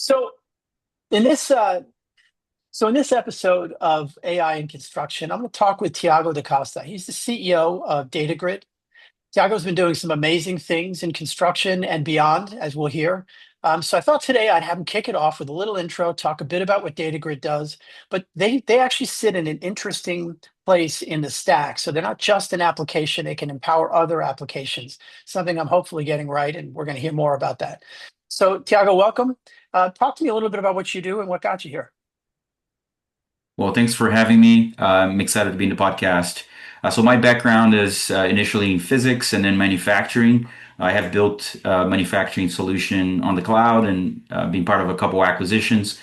So in this in this episode of AI in construction, I'm going to talk with Thiago Da Costa. He's the CEO of DataGrid. Thiago's been doing some amazing things in construction and beyond, as we'll hear. So I thought today I'd have him kick it off with a little intro, talk a bit about what DataGrid does, but they actually sit in an interesting place in the stack. So they're not just an application; they can empower other applications. Something I'm hopefully getting right, and we're going to hear more about that. So Thiago, welcome. Talk to me a little bit about what you do and what got you here. Well, thanks for having me. I'm excited to be in the podcast. So my background is initially in physics and then manufacturing. I have built a manufacturing solution on the cloud and been part of a couple acquisitions.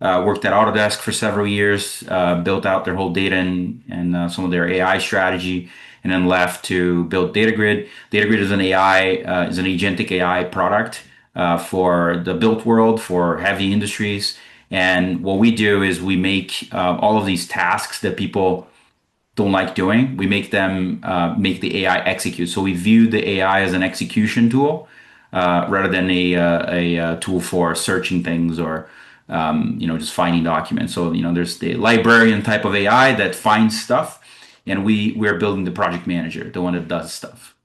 Worked at Autodesk for several years, built out their whole data and some of their AI strategy, and then left to build DataGrid. DataGrid is an AI, is an agentic AI product for the built world, for heavy industries. And what we do is we make all of these tasks that people don't like doing, we make them make the AI execute. So we view the AI as an execution tool rather than a tool for searching things or just finding documents. So there's the librarian type of AI that finds stuff, and we're building the project manager, the one that does stuff.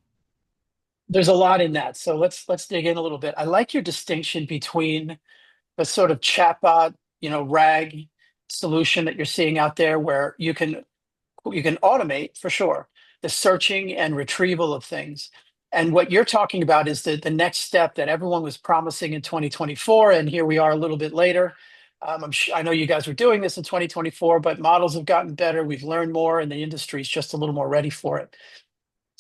There's a lot in that, so let's dig in a little bit. I like your distinction between the sort of chatbot, RAG solution that you're seeing out there, where you can automate for sure the searching and retrieval of things. And what you're talking about is the next step that everyone was promising in 2024, and here we are a little bit later. I know you guys were doing this in 2024, but models have gotten better. We've learned more, and the industry is just a little more ready for it.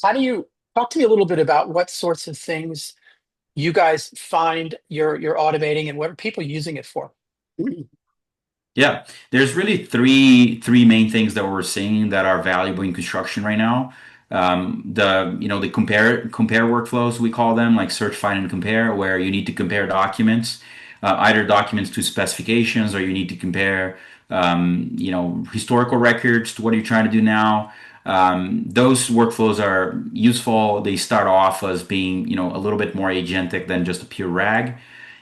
How do you talk to me a little bit about what sorts of things you guys find you're automating, and what are people using it for? Yeah, there's really three main things that we're seeing that are valuable in construction right now. The compare workflows, we call them, like search, find, and compare, where you need to compare documents, either documents to specifications, or you need to compare historical records to what you're trying to do now. Those workflows are useful. They start off as being a little bit more agentic than just a pure RAG.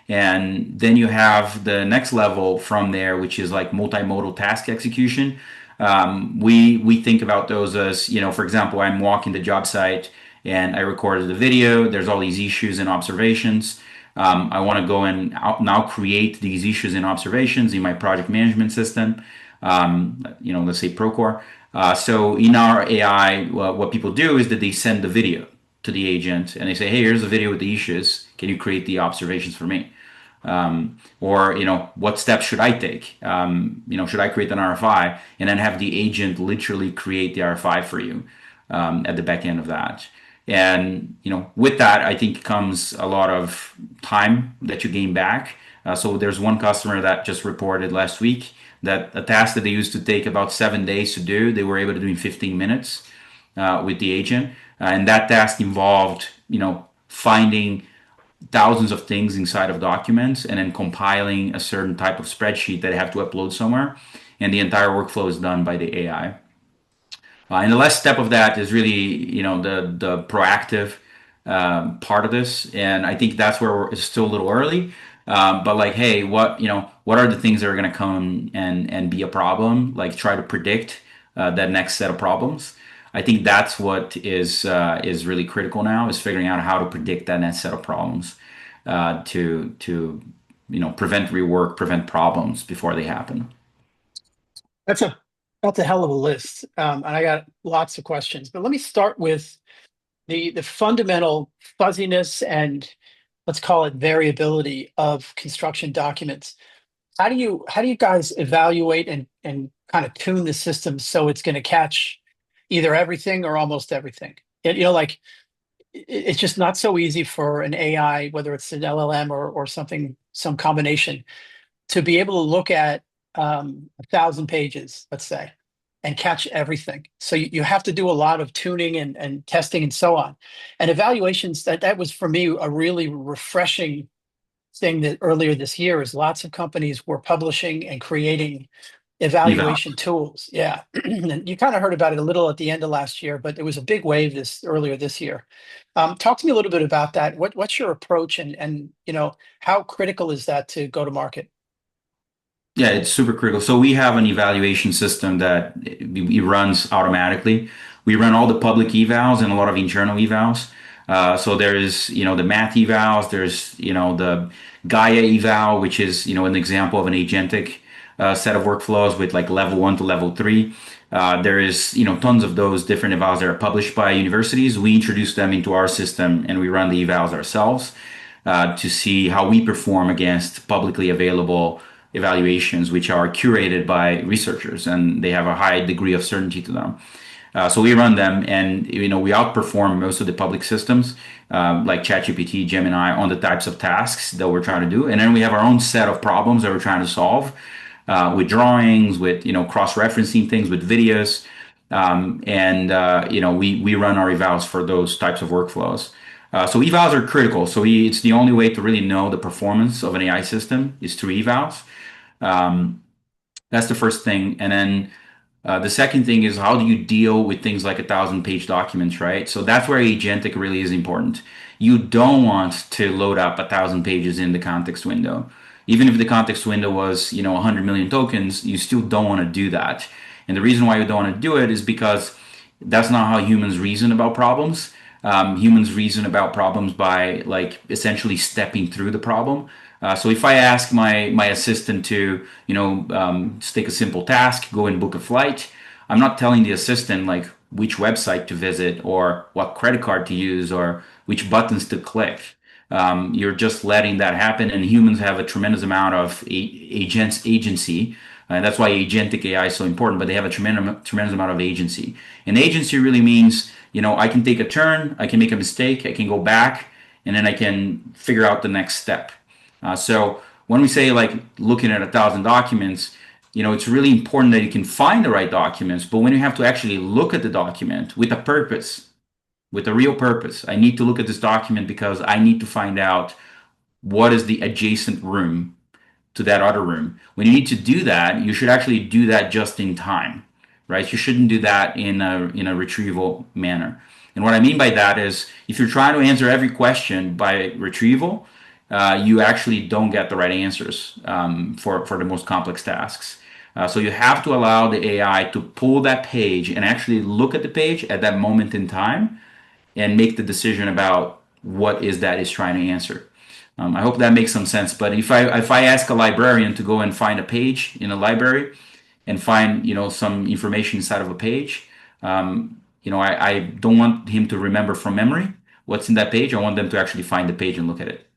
And then you have the next level from there, which is like multimodal task execution. We think about those as, for example, I'm walking the job site and I recorded the video. There's all these issues and observations. I want to go and now create these issues and observations in my project management system. Let's say Procore. So in our AI, what people do is that they send the video to the agent and they say, "Hey, here's the video with the issues. Can you create the observations for me?" Or what steps should I take? Should I create an RFI and then have the agent literally create the RFI for you at the back end of that? And with that, I think comes a lot of time that you gain back. So there's one customer that just reported last week that a task that they used to take about 7 days to do, they were able to do in 15 minutes with the agent. And that task involved, finding thousands of things inside of documents and then compiling a certain type of spreadsheet that I have to upload somewhere. And the entire workflow is done by the AI. And the last step of that is really, the proactive part of this. And I think that's where it's still a little early. But like, hey, what are the things that are going to come and be a problem? Like try to predict that next set of problems. I think that's what is really critical now is figuring out how to predict that next set of problems to prevent rework, prevent problems before they happen. That's a that's a hell of a list, and I got lots of questions. But let me start with the fundamental fuzziness and, let's call it, variability of construction documents. How do you guys evaluate and kind of tune the system so it's going to catch either everything or almost everything? Like it's just not so easy for an AI, whether it's an LLM or something, some combination, to be able to look at 1,000 pages, let's say, and catch everything. So you have to do a lot of tuning and testing and so on. And evaluations, that was for me a really refreshing thing that earlier this year is lots of companies were publishing and creating eval. evaluation tools. Yeah. And you kind of heard about it a little at the end of last year, but there was a big wave this earlier this year. Talk to me a little bit about that. What's your approach and how critical is that to go to market? Yeah, it's super critical. So we have an evaluation system that it runs automatically. We run all the public evals and a lot of internal evals. So there's, the math evals, there's, the Gaia eval, which is, an example of an agentic set of workflows with like level 1 to level 3. There is, tons of those different evals that are published by universities. We introduce them into our system and we run the evals ourselves to see how we perform against publicly available evaluations, which are curated by researchers and they have a high degree of certainty to them. So we run them, and we outperform most of the public systems like ChatGPT, Gemini on the types of tasks that we're trying to do, and then we have our own set of problems that we're trying to solve with drawings, with cross-referencing things, with videos, and we run our evals for those types of workflows. So evals are critical. So it's the only way to really know the performance of an AI system is through evals. Um, that's the first thing. And then the second thing is how do you deal with things like 1,000-page documents, right? So that's where agentic really is important. You don't want to load up 1,000 pages in the context window. Even if the context window was, 100 million tokens, you still don't want to do that. And the reason why you don't want to do it is because that's not how humans reason about problems. Humans reason about problems by like essentially stepping through the problem. So if I ask my assistant to, just take a simple task, go and book a flight, I'm not telling the assistant like which website to visit or what credit card to use or which buttons to click. You're just letting that happen, and humans have a tremendous amount of agency. That's why agentic AI is so important, but they have a tremendous amount of agency. And agency really means, I can take a turn, I can make a mistake, I can go back, and then I can figure out the next step. So when we say like looking at 1,000 documents, it's really important that you can find the right documents. But when you have to actually look at the document with a purpose, with a real purpose, I need to look at this document because I need to find out what is the adjacent room to that other room. When you need to do that, you should actually do that just in time, right? You shouldn't do that in a retrieval manner. And what I mean by that is if you're trying to answer every question by retrieval, you actually don't get the right answers for the most complex tasks. So you have to allow the AI to pull that page and actually look at the page at that moment in time and make the decision about what is that is trying to answer. I hope that makes some sense. But if I ask a librarian to go and find a page in a library and find some information inside of a page, I don't want him to remember from memory what's in that page. I want them to actually find the page and look at it.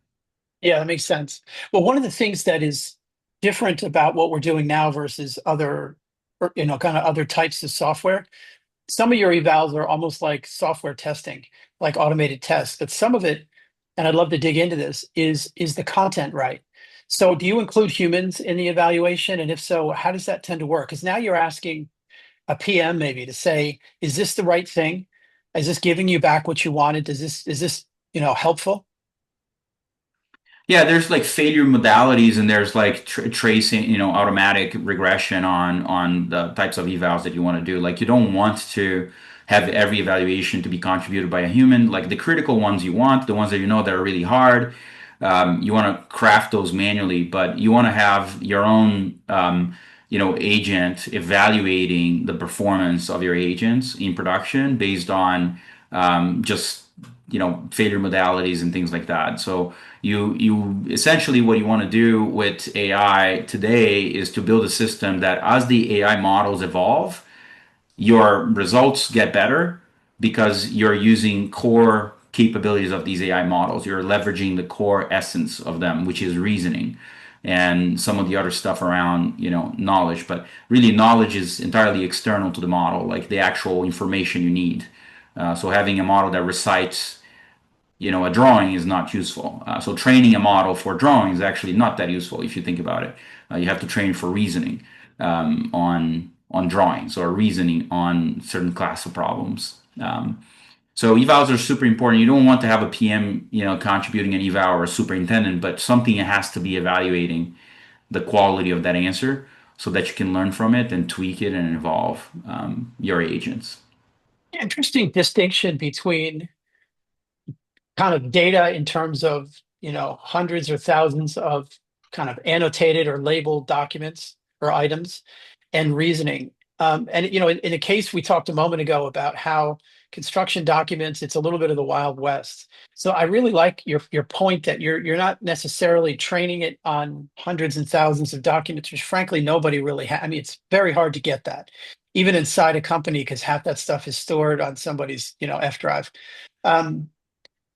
Yeah, that makes sense. Well, one of the things that is different about what we're doing now versus other, or, kind of other types of software, some of your evals are almost like software testing, like automated tests, but some of it, and I'd love to dig into this, is the content right? So do you include humans in the evaluation? And if so, how does that tend to work? Because now you're asking a PM maybe to say, is this the right thing? Is this giving you back what you wanted? Is this helpful? Yeah, there's like failure modalities and there's like tracing, automatic regression on the types of evals that you want to do. Like you don't want to have every evaluation to be contributed by a human. Like the critical ones you want, the ones that that are really hard, you want to craft those manually, but you want to have your own, agent evaluating the performance of your agents in production based on just failure modalities and things like that. So you essentially what you want to do with AI today is to build a system that as the AI models evolve, your results get better because you're using core capabilities of these AI models. You're leveraging the core essence of them, which is reasoning and some of the other stuff around, knowledge. But really, knowledge is entirely external to the model, like the actual information you need. So having a model that recites a drawing is not useful. So training a model for drawing is actually not that useful if you think about it. You have to train for reasoning on drawings or reasoning on certain class of problems. So evals are super important. You don't want to have a PM, contributing an eval or a superintendent, but something that has to be evaluating the quality of that answer. so that you can learn from it and tweak it and evolve your agents. Interesting distinction between kind of data in terms of, hundreds or thousands of kind of annotated or labeled documents or items and reasoning. And in a case we talked a moment ago about how construction documents, it's a little bit of the Wild West. So I really like your point that you're not necessarily training it on hundreds and thousands of documents, which frankly nobody really has. I mean, it's very hard to get that, even inside a company, because half that stuff is stored on somebody's, F drive. Um,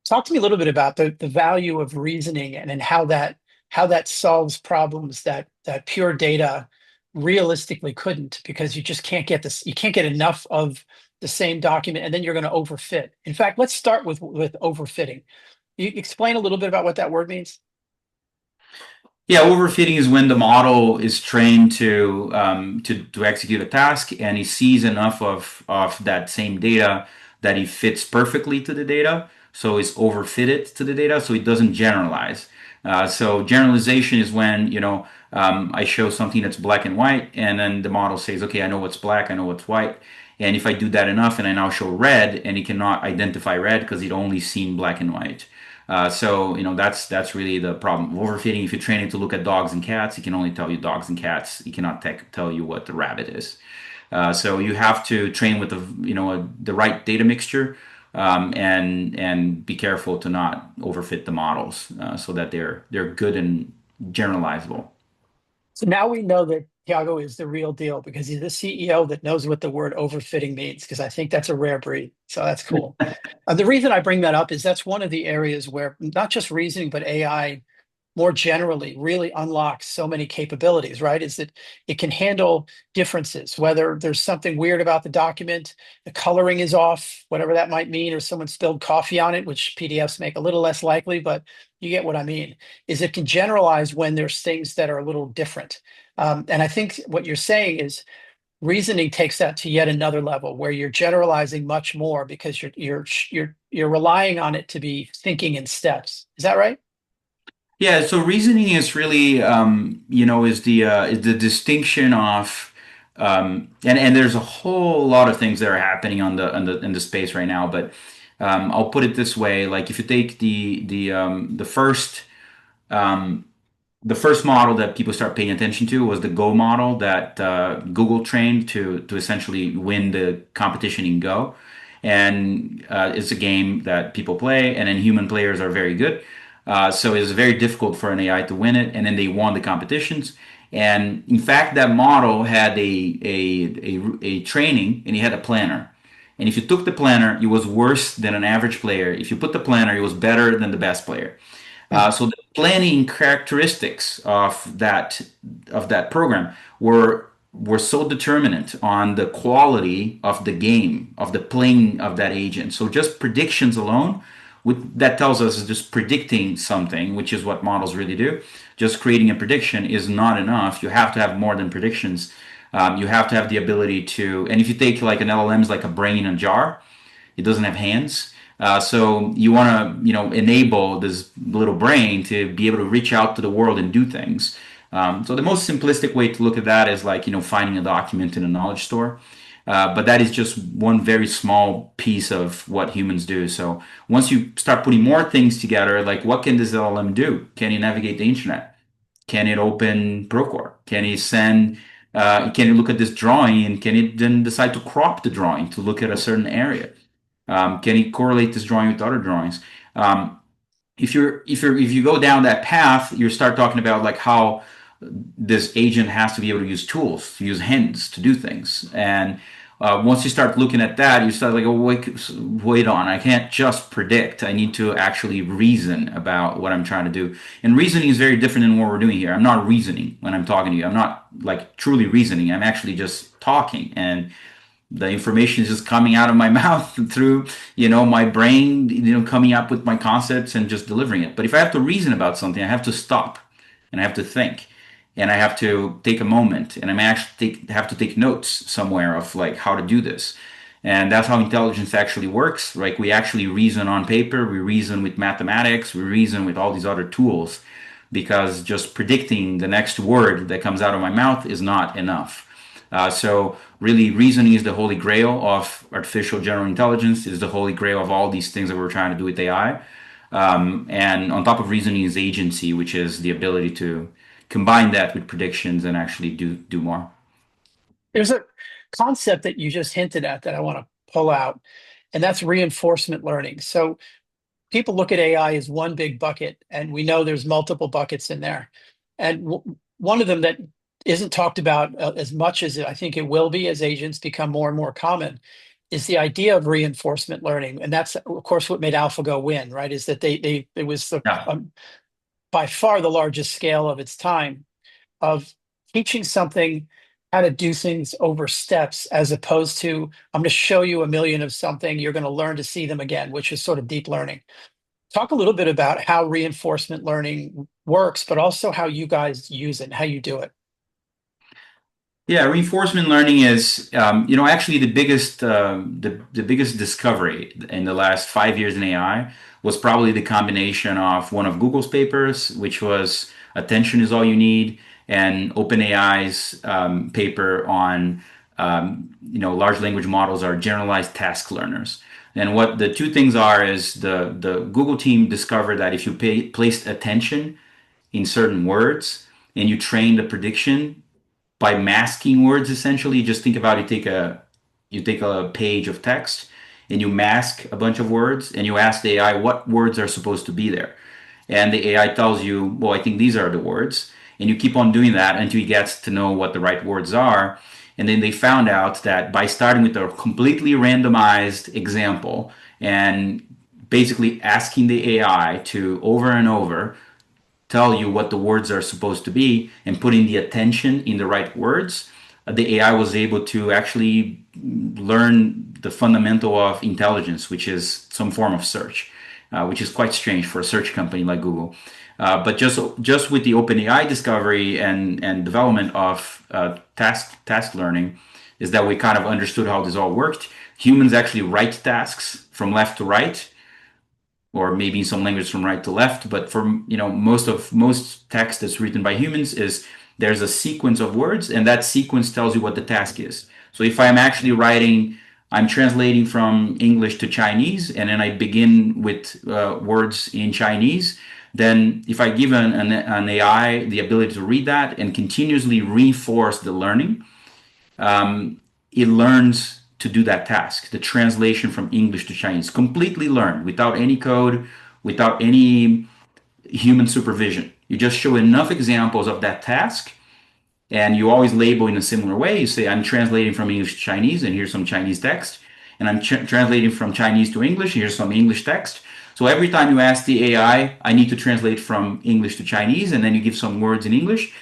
Talk to me a little bit about the value of reasoning and how that solves problems that pure data realistically couldn't, because you just can't get this, you can't get enough of the same document, and then you're going to overfit. In fact, let's start with overfitting. You explain a little bit about what that word means? Yeah, overfitting is when the model is trained to execute a task, and he sees enough of that same data that he fits perfectly to the data. So it's overfitted to the data, so it doesn't generalize. So generalization is when I show something that's black and white, and then the model says, okay, I know what's black, I know what's white. And if I do that enough, and I now show red, and it cannot identify red because it only seen black and white. So that's really the problem. Overfitting. If you train it to look at dogs and cats, it can only tell you dogs and cats. It cannot tell you what the rabbit is. So you have to train with the right data mixture, and be careful to not overfit the models, so that they're good and generalizable. So now we know that Thiago is the real deal because he's the CEO that knows what the word overfitting means, because I think that's a rare breed. So that's cool. The reason I bring that up is that's one of the areas where not just reasoning, but AI more generally really unlocks so many capabilities, right? Is that it can handle differences, whether there's something weird about the document, the coloring is off, whatever that might mean, or someone spilled coffee on it, which PDFs make a little less likely, but you get what I mean, is it can generalize when there's things that are a little different. And I think what you're saying is reasoning takes that to yet another level where you're generalizing much more because you're relying on it to be thinking in steps. Is that right? Yeah, so reasoning is really, is the distinction of, and there's a whole lot of things that are happening in the space right now. But I'll put it this way: like if you take um, the first model that people start paying attention to was the Go model that Google trained to essentially win the competition in Go, and it's a game that people play, and then human players are very good. So it was very difficult for an AI to win it, and then they won the competitions. And in fact, that model had a training, and he had a planner. And if you took the planner, it was worse than an average player. If you put the planner, it was better than the best player. So the planning characteristics of that program were so determinant on the quality of the game, of the playing of that agent. So just predictions alone, that tells us just predicting something, which is what models really do. Just creating a prediction is not enough. You have to have more than predictions. You have to have the ability to, and if you take like an LLM is like a brain in a jar, it doesn't have hands. So you want to, enable this little brain to be able to reach out to the world and do things. So the most simplistic way to look at that is like, finding a document in a knowledge store. But that is just one very small piece of what humans do. So once you start putting more things together, like what can this LLM do? Can you navigate the internet? Can it open Procore? Can it look at this drawing and can it then decide to crop the drawing to look at a certain area? Can it correlate this drawing with other drawings? If you go down that path, you start talking about like how this agent has to be able to use tools, to use hands to do things. And once you start looking at that, you start like, oh, wait on, I can't just predict. I need to actually reason about what I'm trying to do. And reasoning is very different than what we're doing here. I'm not reasoning when I'm talking to you. I'm not like truly reasoning. I'm actually just talking. And the information is just coming out of my mouth through my brain, coming up with my concepts and just delivering it. But if I have to reason about something, I have to stop and I have to think and I have to take a moment and have to take notes somewhere of like how to do this. And that's how intelligence actually works. We actually reason on paper, we reason with mathematics, we reason with all these other tools. because just predicting the next word that comes out of my mouth is not enough. So really, reasoning is the holy grail of artificial general intelligence. Is the holy grail of all these things that we're trying to do with AI. And on top of reasoning is agency, which is the ability to combine that with predictions and actually do more. There's a concept that you just hinted at that I want to pull out, and that's reinforcement learning. So people look at AI as one big bucket, and we know there's multiple buckets in there. And one of them that isn't talked about as much as I think it will be as agents become more and more common is the idea of reinforcement learning. And that's, of course, what made AlphaGo win, right? Is that they it was Yeah. by far the largest scale of its time of teaching something how to do things over steps as opposed to I'm going to show you a million of something, you're going to learn to see them again, which is sort of deep learning. Talk a little bit about how reinforcement learning works, but also how you guys use it, how you do it. Yeah, reinforcement learning is, actually the biggest discovery in the last 5 years in AI was probably the combination of one of Google's papers, which was attention is all you need, and OpenAI's paper on, large language models are generalized task learners. And what the two things are is the Google team discovered that if you placed attention in certain words and you trained the prediction by masking words essentially. Just think about you take a page of text and you mask a bunch of words and you ask the AI what words are supposed to be there. And the AI tells you, well, I think these are the words. And you keep on doing that until he gets to know what the right words are. And then they found out that by starting with a completely randomized example and basically asking the AI to over and over tell you what the words are supposed to be and putting the attention in the right words, the AI was able to actually learn the fundamental of intelligence, which is some form of search, which is quite strange for a search company like Google. But just with the OpenAI discovery and development of task learning, is that we kind of understood how this all worked. Humans actually write tasks from left to right, or maybe in some language from right to left. But for most text that's written by humans is there's a sequence of words, and that sequence tells you what the task is. So if I'm actually writing, I'm translating from English to Chinese, and then I begin with words in Chinese. Then, if I give an AI the ability to read that and continuously reinforce the learning, it learns to do that task, the translation from English to Chinese, completely learned without any code, without any human supervision. You just show enough examples of that task, and you always label in a similar way. You say, I'm translating from English to Chinese, and here's some Chinese text. And I'm translating from Chinese to English, here's some English text. So every time you ask the I need to translate from English to Chinese, and then you give some words in English,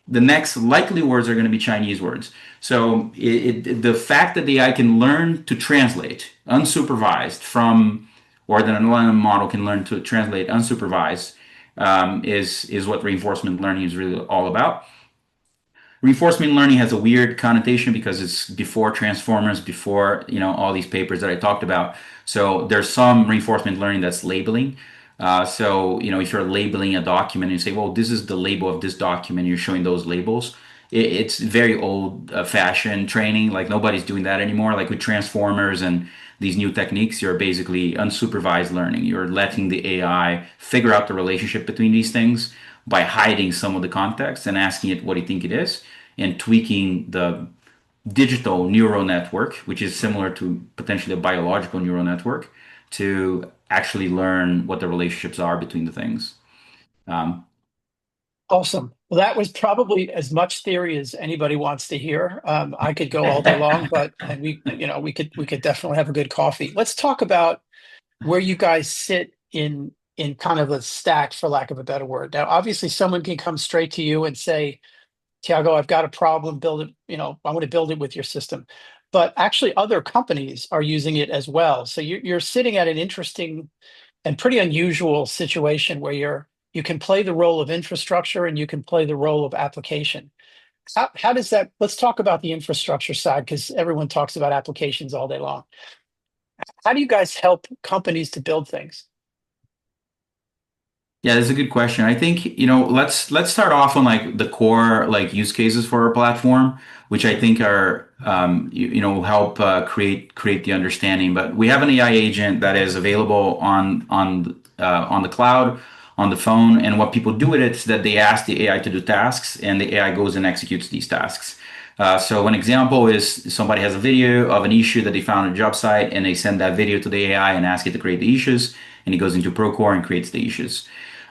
the next likely words are going to be Chinese words. So the fact that the AI can learn to translate unsupervised from, or that an LLM model can learn to translate unsupervised, is what reinforcement learning is really all about. Reinforcement learning has a weird connotation because it's before transformers, before all these papers that I talked about. So there's some reinforcement learning that's labeling. So if you're labeling a document and you say, well, this is the label of this document, you're showing those labels. It's very old fashioned training. Like nobody's doing that anymore. Like with transformers and these new techniques, you're basically unsupervised learning. You're letting the AI figure out the relationship between these things by hiding some of the context and asking it what do you think it is, and tweaking the digital neural network, which is similar to potentially a biological neural network, to actually learn what the relationships are between the things. Um, Awesome. Well, that was probably as much theory as anybody wants to hear. I could go all day long, but and we could definitely have a good coffee. Let's talk about where you guys sit in kind of a stack, for lack of a better word. Now, obviously, someone can come straight to you and say, Tiago, I've got a problem, build it, I want to build it with your system. But actually, other companies are using it as well. So you're sitting at an interesting and pretty unusual situation where you can play the role of infrastructure and you can play the role of application. How does that, let's talk about the infrastructure side because everyone talks about applications all day long. How do you guys help companies to build things? Yeah, that's a good question. I think, let's start off on like the core like use cases for our platform, which I think are help create the understanding. But we have an AI agent that is available on the cloud, on the phone, and what people do with it is that they ask the AI to do tasks, and the AI goes and executes these tasks. So one example is somebody has a video of an issue that they found on a job site, and they send that video to the AI and ask it to create the issues, and it goes into Procore and creates the issues.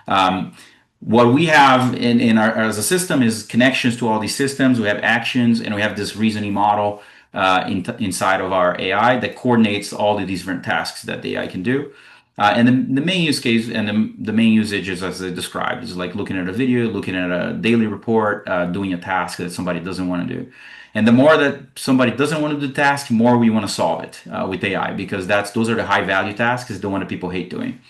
Um, what we have in our as a system is connections to all these systems. We have actions, and we have this reasoning model inside of our AI that coordinates all the different tasks that the AI can do. And the main use case and the main usage is as I described is like looking at a video, looking at a daily report, doing a task that somebody doesn't want to do. And the more that somebody doesn't want to do the task, more we want to solve it with AI because those are the high value tasks, is the one that people hate doing.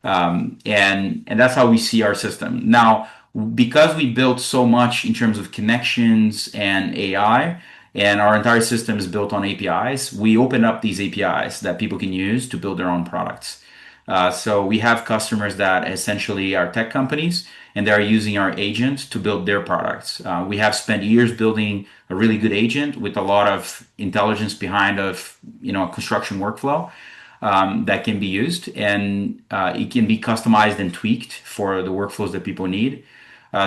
And that's how we see our system now. Because we built so much in terms of connections and AI, and our entire system is built on APIs, we open up these APIs that people can use to build their own products. So we have customers that essentially are tech companies, and they're using our agent to build their products. We have spent years building a really good agent with a lot of intelligence behind of a construction workflow that can be used, and it can be customized and tweaked for the workflows that people need.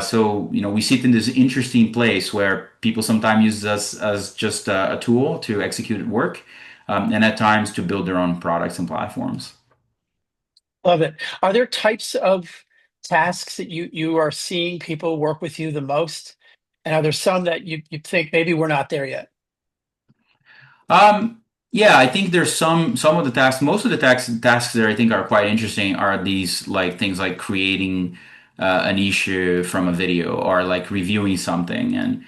So we sit in this interesting place where people sometimes use us as just a tool to execute work, and at times to build their own products and platforms. Love it. Are there types of tasks that you are seeing people work with you the most? And are there some that you think maybe we're not there yet? Yeah, I think there's some of the tasks. Most of the tasks that I think are quite interesting are these like things like creating an issue from a video or like reviewing something. And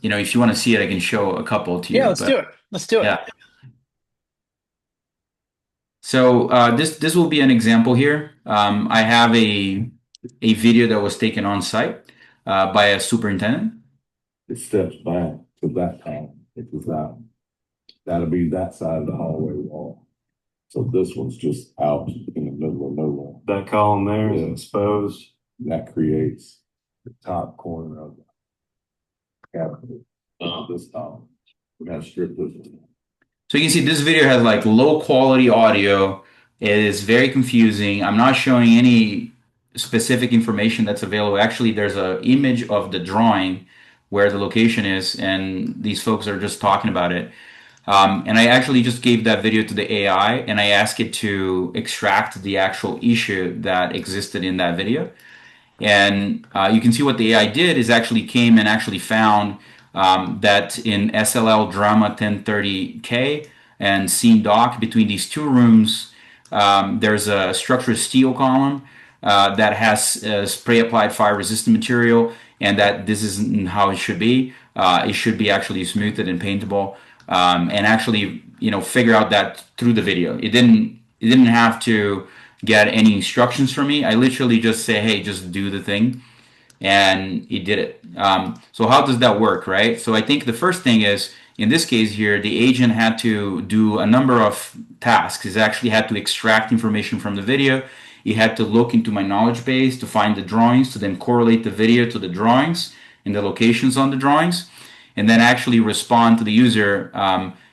if you want to see it, I can show a couple to Yeah, you. let's But do it. Let's do it. yeah, so this will be an example here. I have a video that was taken on site by a superintendent. It steps back to that time. It was that, that'll be that side of the hallway wall. So this one's just out in the middle of nowhere. That column there is exposed. That creates the top corner of the cabinet. This column. We're gonna strip this one. So you can see this video has like low quality audio. It is very confusing. I'm not showing any specific information that's available. Actually, there's an image of the drawing where the location is, and these folks are just talking about it. And I actually just gave that video to the AI and I asked it to extract the actual issue that existed in that video. And you can see what the AI did is actually came and actually found that in SLL Drama 1030K and Scene Doc, between these two rooms, there's a structured steel column that has spray applied fire resistant material, and that this isn't how it should be. It should be actually smoothed and paintable, and actually, figure out that through the video. It didn't have to get any instructions from me. I literally just say, hey, just do the thing. And he did it. So how does that work, right? So I think the first thing is, in this case here, the agent had to do a number of tasks. He actually had to extract information from the video. He had to look into my knowledge base to find the drawings, to then correlate the video to the drawings and the locations on the drawings, and then actually respond to the user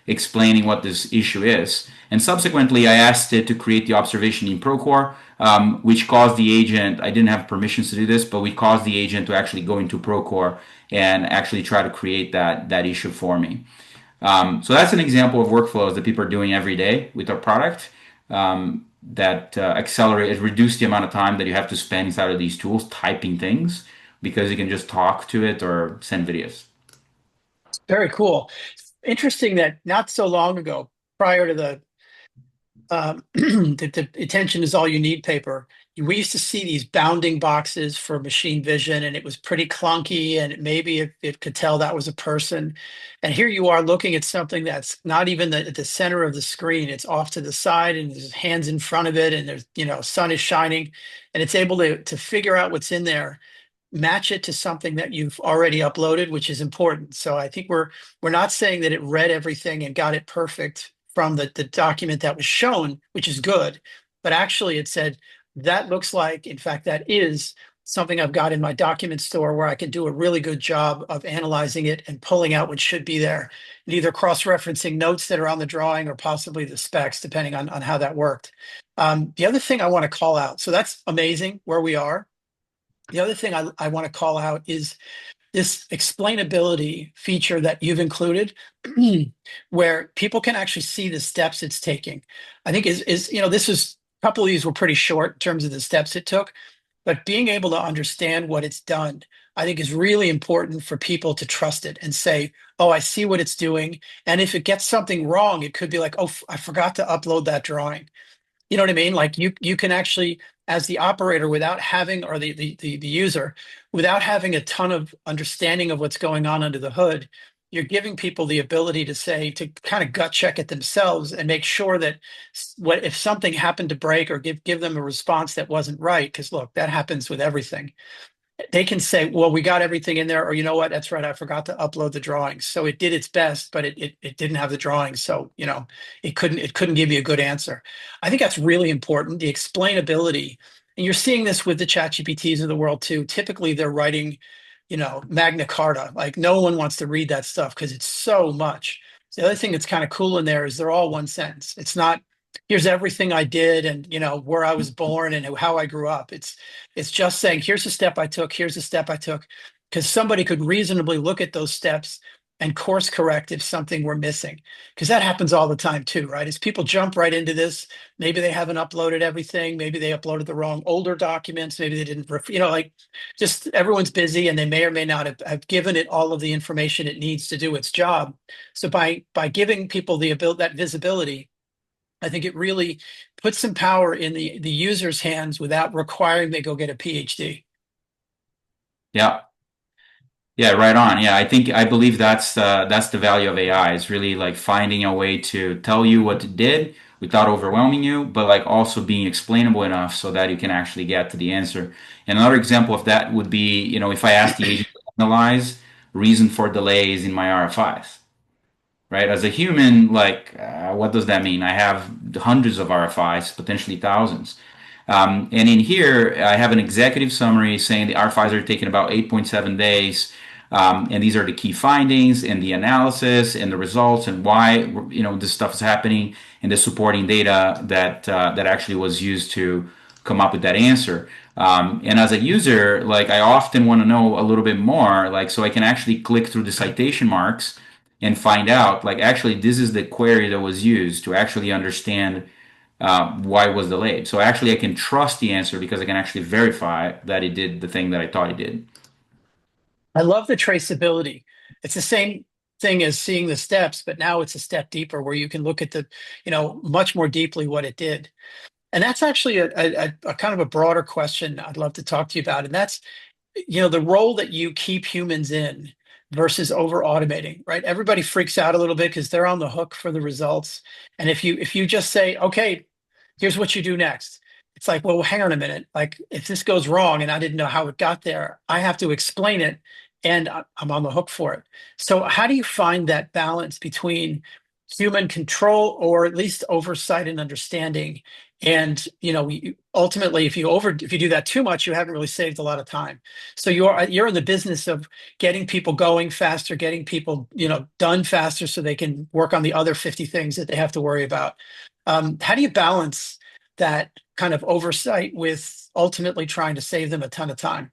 explaining what this issue is. And subsequently, I asked it to create the observation in Procore, which caused the agent, I didn't have permissions to do this, but we caused the agent to actually go into Procore and actually try to create that issue for me. So that's an example of workflows that people are doing every day with our product that accelerate, reduce the amount of time that you have to spend inside of these tools typing things because you can just talk to it or send videos. Very cool. Interesting that not so long ago, prior to the attention is all you need paper. We used to see these bounding boxes for machine vision, and it was pretty clunky, and maybe it could tell that was a person. And here you are looking at something that's not even at the center of the screen. It's off to the side, and there's hands in front of it, and there's, sun is shining, and it's able to figure out what's in there, match it to something that you've already uploaded, which is important. So I think we're not saying that it read everything and got it perfect from the document that was shown, which is good, but actually it said, that looks like, in fact, that is something I've got in my document store where I can do a really good job of analyzing it and pulling out what should be there, and either cross-referencing notes that are on the drawing or possibly the specs, depending on how that worked. The other thing I want to call out, so that's amazing where we are. The other thing I want to call out is this explainability feature that you've included where people can actually see the steps it's taking. I think is this is a couple of these were pretty short in terms of the steps it took, but being able to understand what it's done, I think is really important for people to trust it and say, oh, I see what it's doing. And if it gets something wrong, it could be like, oh, I forgot to upload that drawing. You know what I mean? Like you can actually, as the operator, without having, or the user, without having a ton of understanding of what's going on under the hood, you're giving people the ability to say, to kind of gut check it themselves and make sure that what if something happened to break, or give them a response that wasn't right. Because look, that happens with everything. They can say, well, we got everything in there, or you know what, that's right, I forgot to upload the drawings. So it did its best, but it didn't have the drawings. So, it couldn't give you a good answer. I think that's really important, the explainability. And you're seeing this with the chat GPTs of the world too. Typically they're writing, Magna Carta. Like no one wants to read that stuff because it's so much. The other thing that's kind of cool in there is they're all one sentence. It's not, here's everything I did and where I was born and how I grew up. It's just saying, here's a step I took, here's a step I took, because somebody could reasonably look at those steps and course correct if something were missing. Because that happens all the time too, right? As people jump right into this, maybe they haven't uploaded everything, maybe they uploaded the wrong older documents, maybe they didn't, like just everyone's busy and they may or may not have given it all of the information it needs to do its job. So by giving people the ability, that visibility, I think it really puts some power in the user's hands without requiring they go get a PhD. Yeah. Yeah, right on. Yeah, I believe that's the value of AI. Is really like finding a way to tell you what it did without overwhelming you, but like also being explainable enough so that you can actually get to the answer. And another example of that would be, if I ask the agent to analyze reason for delays in my RFIs, right? As a human, like, what does that mean? I have hundreds of RFIs, potentially thousands. And in here, I have an executive summary saying the RFIs are taking about 8.7 days. And these are the key findings and the analysis and the results and why, this stuff is happening and the supporting data that actually was used to come up with that answer. And as a user, like I often want to know a little bit more, like so I can actually click through the citation marks and find out, like actually this is the query that was used to actually understand why it was delayed. So actually I can trust the answer because I can actually verify that it did the thing that I thought it did. I love the traceability. It's the same thing as seeing the steps, but now it's a step deeper where you can look at much more deeply what it did. And that's actually a kind of a broader question I'd love to talk to you about. And that's, the role that you keep humans in versus over automating, right? Everybody freaks out a little bit because they're on the hook for the results. And if you just say, okay, here's what you do next. It's like, well, hang on a minute. Like if this goes wrong and I didn't know how it got there, I have to explain it and I'm on the hook for it. So how do you find that balance between human control or at least oversight and understanding? And ultimately, if you do that too much, you haven't really saved a lot of time. So you're in the business of getting people going faster, getting people done faster, so they can work on the other 50 things that they have to worry about. How do you balance that kind of oversight with ultimately trying to save them a ton of time?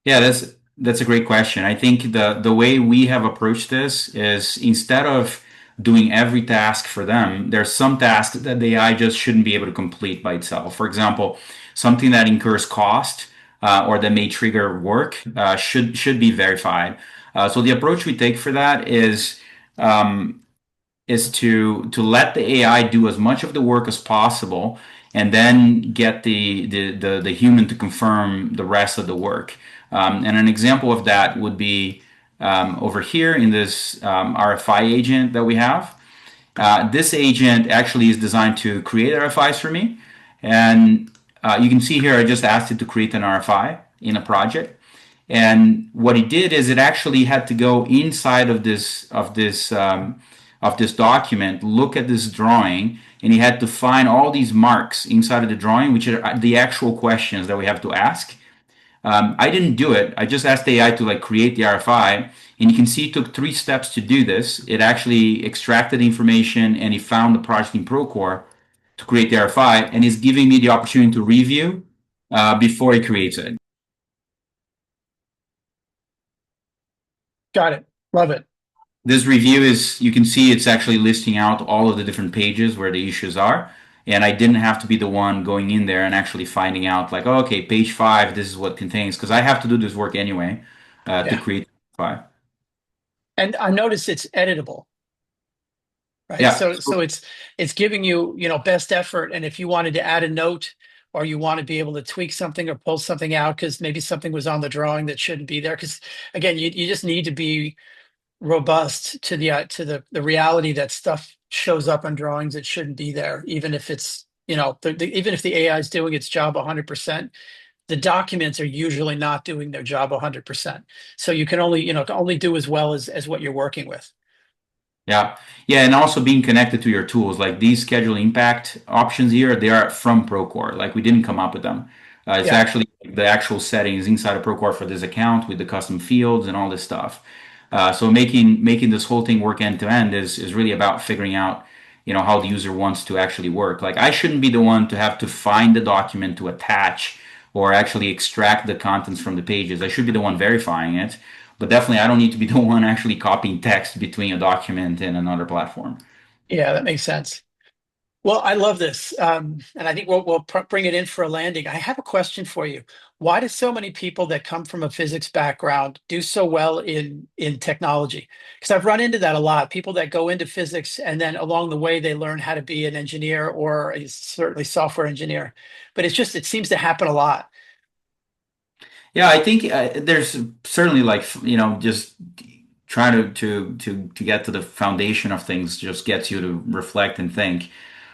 Yeah, that's a great question. I think the way we have approached this is instead of doing every task for them, there's some tasks that the AI just shouldn't be able to complete by itself. For example, something that incurs cost or that may trigger work should be verified. So the approach we take for that is to let the AI do as much of the work as possible, and then get the human to confirm the rest of the work. And an example of that would be over here in this RFI agent that we have. This agent actually is designed to create RFIs for me, and you can see here I just asked it to create an RFI in a project. And what it did is it actually had to go inside of this of this document, look at this drawing, and he had to find all these marks inside of the drawing, which are the actual questions that we have to ask. I didn't do it. I just asked AI to like create the RFI, and you can see it took 3 steps to do this. It actually extracted information and he found the project in Procore to create the RFI, and he's giving me the opportunity to review before he creates it. Got it. Love it. This review is, you can see it's actually listing out all of the different pages where the issues are. And I didn't have to be the one going in there and actually finding out, like, oh, okay, page 5, this is what contains, because I have to do this work anyway to Yeah. create 5. And I noticed it's editable, right? Yeah. So it's giving you, best effort. And if you wanted to add a note or you want to be able to tweak something or pull something out because maybe something was on the drawing that shouldn't be there. Because again, you just need to be robust to the reality that stuff shows up on drawings that shouldn't be there, even if it's, even if the AI is doing its job 100%, the documents are usually not doing their job 100%. So you can only, can only do as well as what you're working with. Yeah. Yeah. And also being connected to your tools, like these schedule impact options here, they are from Procore. Like we didn't come up with them. It's Yeah. actually the actual settings inside of Procore for this account with the custom fields and all this stuff. So making this whole thing work end to end is really about figuring out, how the user wants to actually work. Like I shouldn't be the one to have to find the document to attach or actually extract the contents from the pages. I should be the one verifying it. But definitely, I don't need to be the one actually copying text between a document and another platform. Yeah, that makes sense. Well, I love this, and I think we'll bring it in for a landing. I have a question for you. Why do so many people that come from a physics background do so well in technology? Because I've run into that a lot. People that go into physics and then along the way they learn how to be an engineer or certainly software engineer. But it seems to happen a lot. Yeah, I think there's certainly like just trying to get to the foundation of things just gets you to reflect and think.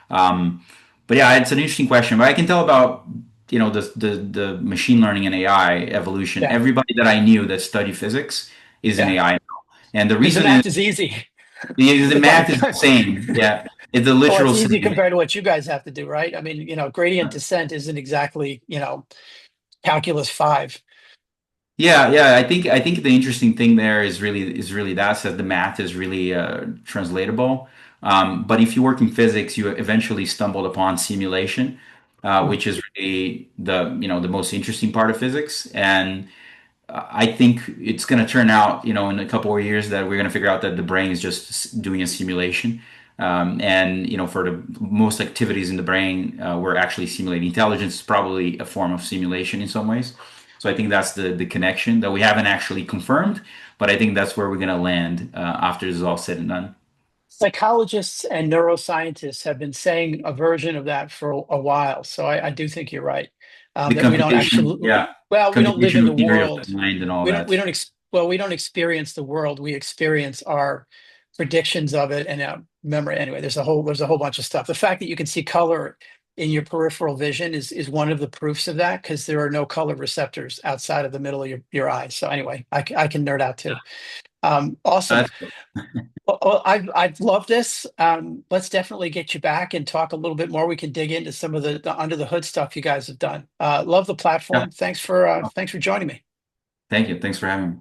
But yeah, it's an interesting question. But I can tell about the machine learning and AI evolution. Yeah, Everybody that I knew that studied physics is in yeah. AI now, and the Because the reason is math is easy. the It's math like, is the same. Yeah, it's the well, literal it's easy same. compared to what you guys have to do, right? I mean, gradient descent isn't exactly, calculus 5. Yeah, yeah. I think the interesting thing there is really that the math is really translatable. But if you work in physics, you eventually stumbled upon simulation, which is really the most interesting part of physics. And I think it's going to turn out, in a couple of years that we're going to figure out that the brain is just doing a simulation. And for the most activities in the brain, we're actually simulating. Intelligence is probably a form of simulation in some ways. So I think that's the connection that we haven't actually confirmed, but I think that's where we're going to land after this is all said and done. Psychologists and neuroscientists have been saying a version of that for a while. So I do think you're right. The That we don't computation, actually, yeah, well, we don't live in computational the theory of world. the mind and all We that. don't, well, we don't experience the world. We experience our predictions of it and memory. Anyway, there's a whole bunch of stuff. The fact that you can see color in your peripheral vision is one of the proofs of that because there are no color receptors outside of the middle of your eye. So anyway, I can nerd out too. Awesome. That's Well, I've loved this. Let's definitely get you back and talk a little bit more. We can dig into some of the under the hood stuff you guys have done. Love the yeah. platform. Thanks for joining me. Thank you. Thanks for having me.